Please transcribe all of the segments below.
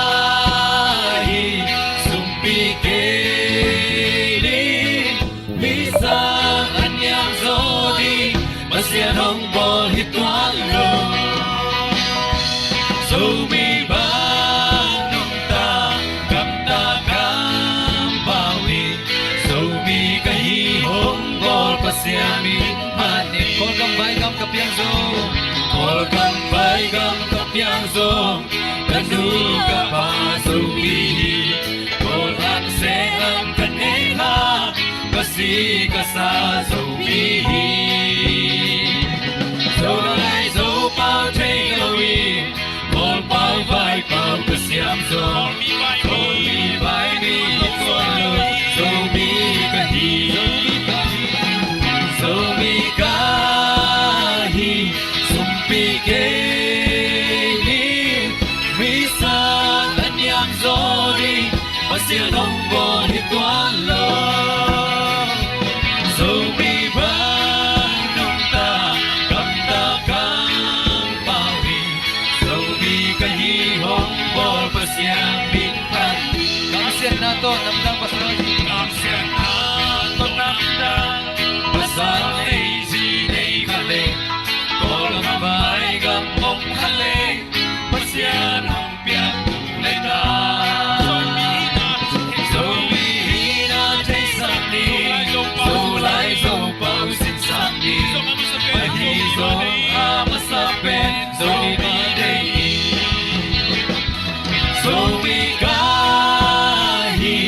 Sumikahi, sumpikili, Bisa anyang zodi, Masyan hong bol hitualo. Sumiban nung ta, Kamta kampawi, Sumikahi hong bol pasyami hati. Kol kambay kam kapyang zo, Kol kambay kam kapyang zo, Kanuka pa sumihi, Kol akse ang kanela, Kasi kasa sumihi. Zo lai zo pao take away, Kol pao vai pao kasyam zo, Kol mi vai mi kolo, Sumikahi, Sumikahi, sumpikili, Bisa anyang zodi, Masyan hong bol hitualo. Sumiban nung ta, Kamta kampawi, Sumikahi hong bol pasyang binpan. Kamsyan nato, namdang pasarodi. Kamsyan nato, namdang pasarodi. Zinay kale, Kol kambay gamong hale, Pasyan hong piyak tunay na. Sumihina chay sakni, Sulay zo pausin sakni, Pahizo amasapen, Sumididei. Sumikahi,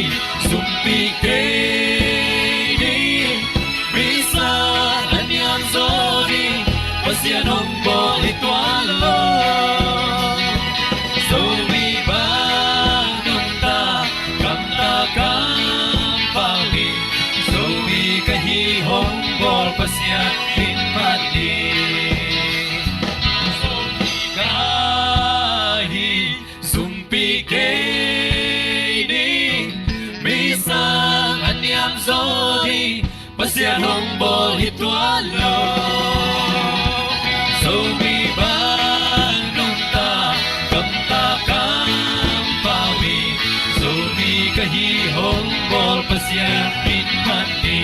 sumpikili, Bisa anyang zodi, Pasyan hong bol hitualo. Sumiban nung ta, Kamta kampawi, Sumikahi hong bol pasyang binpati. Sumikahi, sumpikili, Bisa anyang zodi, Pasyan hong bol hitualo. Sumiban nung ta, Kamta kampawi, Sumikahi hong bol pasyang binpati.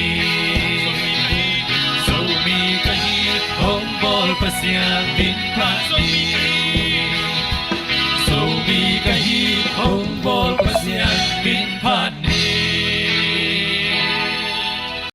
Sumikahi hong bol pasyang binpati.